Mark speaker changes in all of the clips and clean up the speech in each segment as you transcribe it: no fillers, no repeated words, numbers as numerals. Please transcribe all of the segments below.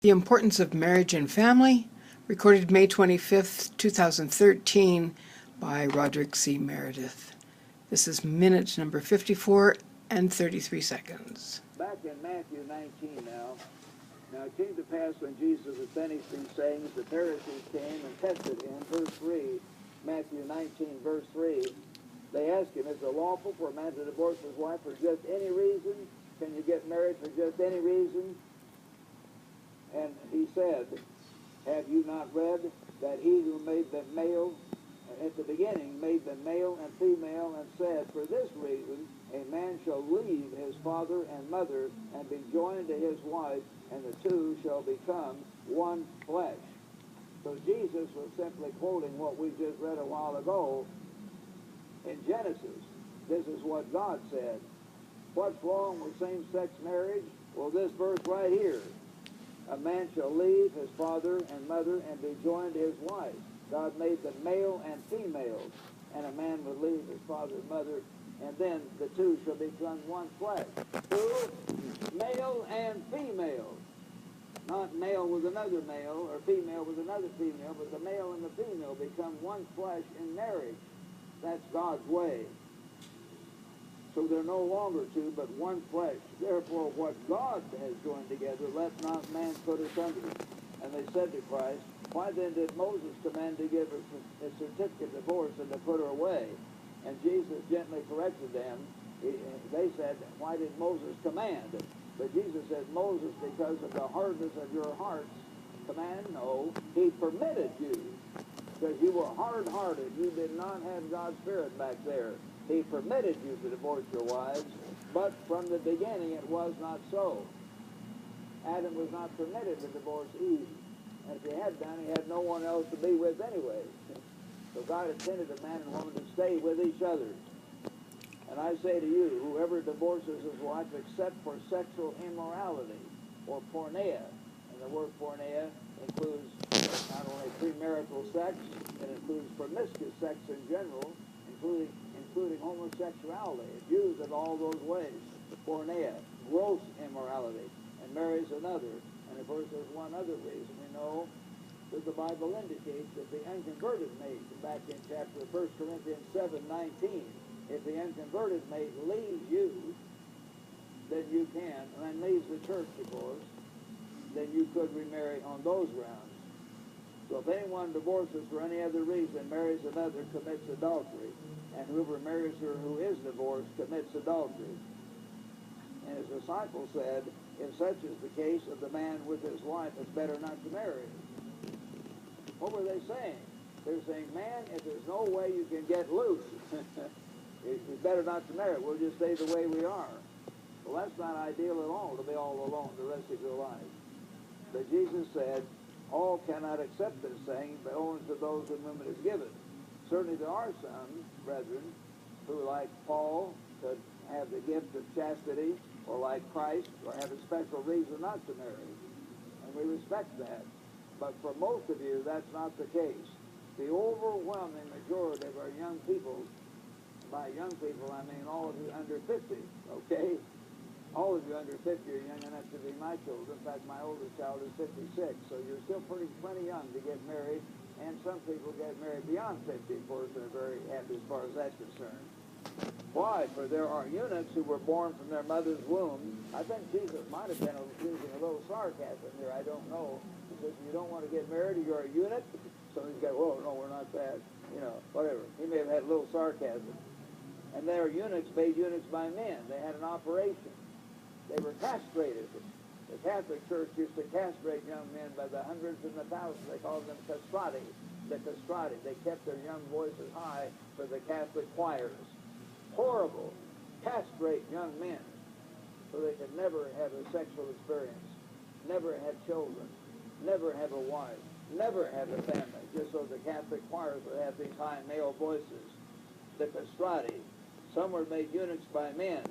Speaker 1: The Importance of Marriage and Family, recorded May 25th, 2013 by Roderick C. Meredith. This is minute number 54 and 33 seconds.
Speaker 2: Back in Matthew 19 now. Now it came to pass when Jesus had finished these sayings, the Pharisees came and tested him. Verse 3, Matthew 19, verse 3. They asked him, is it lawful for a man to divorce his wife for just any reason? Can you get married for just any reason? And he said, have you not read that he who made them male, at the beginning made them male and female, and said, for this reason a man shall leave his father and mother and be joined to his wife, and the two shall become one flesh. So Jesus was simply quoting what we just read a while ago in Genesis. This is what God said. What's wrong with same-sex marriage? Well, this verse right here. A man shall leave his father and mother and be joined to his wife. God made them male and female, and a man would leave his father and mother, and then the two shall become one flesh. Two, male and female. Not male with another male, or female with another female, but the male and the female become one flesh in marriage. That's God's way. So they're no longer two, but one flesh. Therefore, what God has joined together, let not man put asunder. And they said to Christ, why then did Moses command to give her a certificate of divorce and to put her away? And Jesus gently corrected them. They said, why did Moses command? But Jesus said, Moses, because of the hardness of your hearts, command? No, he permitted you. Because you were hard-hearted. You did not have God's Spirit back there. He permitted you to divorce your wives, but from the beginning it was not so. Adam was not permitted to divorce Eve. And if he had done, he had no one else to be with anyway. So God intended a man and woman to stay with each other. And I say to you, whoever divorces his wife except for sexual immorality or porneia, and the word porneia includes not only premarital sex, it includes promiscuous sex in general, including homosexuality. It's used in all those ways. Porneia, gross immorality, and marries another. And of course, there's one other reason we know that the Bible indicates that the unconverted maid, back in chapter 1 Corinthians 7:19, if the unconverted maid leaves you, then you can, and then leaves the church, of course, then you could remarry on those grounds. So if anyone divorces for any other reason, marries another, commits adultery. And whoever marries her who is divorced commits adultery. And his disciples said, if such is the case of the man with his wife, it's better not to marry her. What were they saying? They're saying, man, if there's no way you can get loose, it's better not to marry her. We'll just stay the way we are. Well, that's not ideal at all, to be all alone the rest of your life. But Jesus said, all cannot accept this saying, but only to those to whom it is given. Certainly there are some, brethren, who, like Paul, could have the gift of chastity, or like Christ, or have a special reason not to marry. And we respect that. But for most of you, that's not the case. The overwhelming majority of our young people, by young people, I mean all of you under 50, okay? All of you under 50 are young enough to be my children. In fact, my oldest child is 56, so you're still plenty young to get married. And some people get married beyond 50, of course, and are very happy as far as that's concerned. Why? For there are eunuchs who were born from their mother's womb. I think Jesus might have been using a little sarcasm here. I don't know. He says, you don't want to get married, you're a eunuch? So he's got, whoa, no, we're not that. You know, whatever. He may have had a little sarcasm. And there are eunuchs made eunuchs by men. They had an operation. They were castrated. The Catholic Church used to castrate young men by the hundreds and the thousands. They called them castrati. The castrati. They kept their young voices high for the Catholic choirs. Horrible. Castrate young men so they could never have a sexual experience, never have children, never have a wife, never have a family, just so the Catholic choirs would have these high male voices. The castrati. Some were made eunuchs by men.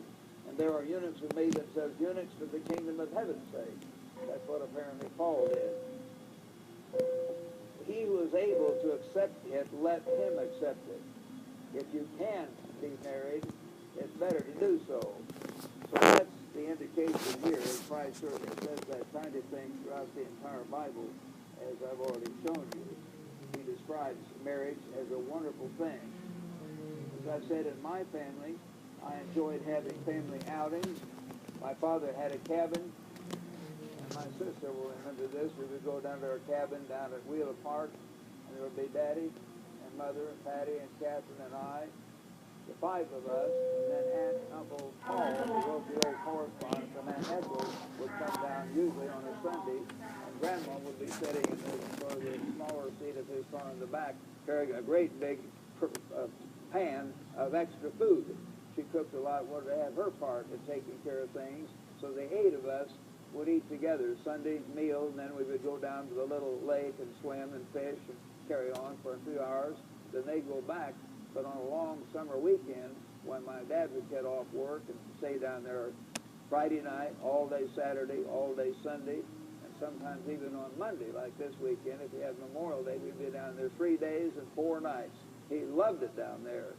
Speaker 2: And there are eunuchs who made themselves eunuchs for the kingdom of heaven's sake. That's what apparently Paul did. He who is able to accept it, let him accept it. If you can be married, it's better to do so. So let's the indication here, as Christ certainly says that kind of thing throughout the entire Bible, as I've already shown you. He describes marriage as a wonderful thing. As I've said, in my family, I enjoyed having family outings. My father had a cabin, and my sister will remember this. We would go down to our cabin down at Wheeler Park, and there would be Daddy and Mother, Patty and Catherine and I, the five of us, and then Aunt and Uncle Paul, who wrote the old correspondence, and Aunt Ethel would come down usually on a Sunday, and Grandma would be sitting in the smaller seat of his car in the back, carrying a great big pan of extra food. She cooked a lot, wanted to have her part in taking care of things, so the eight of us would eat together Sunday meal, and then we would go down to the little lake and swim and fish and carry on for a few hours. Then they'd go back. But on a long summer weekend, when my dad would get off work and stay down there Friday night, all day Saturday, all day Sunday, and sometimes even on Monday, like this weekend, if you have Memorial Day, we'd be down there 3 days and 4 nights. He loved it down there.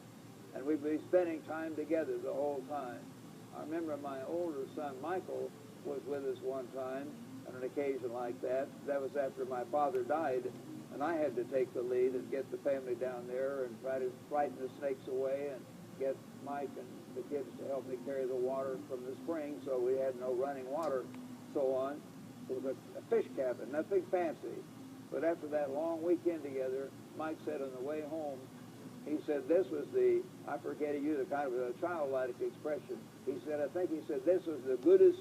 Speaker 2: And we'd be spending time together the whole time. I remember my older son, Michael, was with us one time on an occasion like that. That was after my father died. And I had to take the lead and get the family down there and try to frighten the snakes away and get Mike and the kids to help me carry the water from the spring so we had no running water, so on. It was a fish cabin, nothing fancy. But after that long weekend together, Mike said on the way home, he said this was the, I forget he used a kind of a childlike expression. He said, I think he said this was the goodest,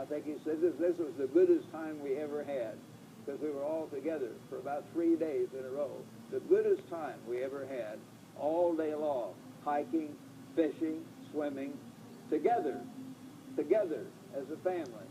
Speaker 2: this was the goodest time we ever had. Because we were all together for about 3 days in a row. The goodest time we ever had, all day long, hiking, fishing, swimming, together as a family.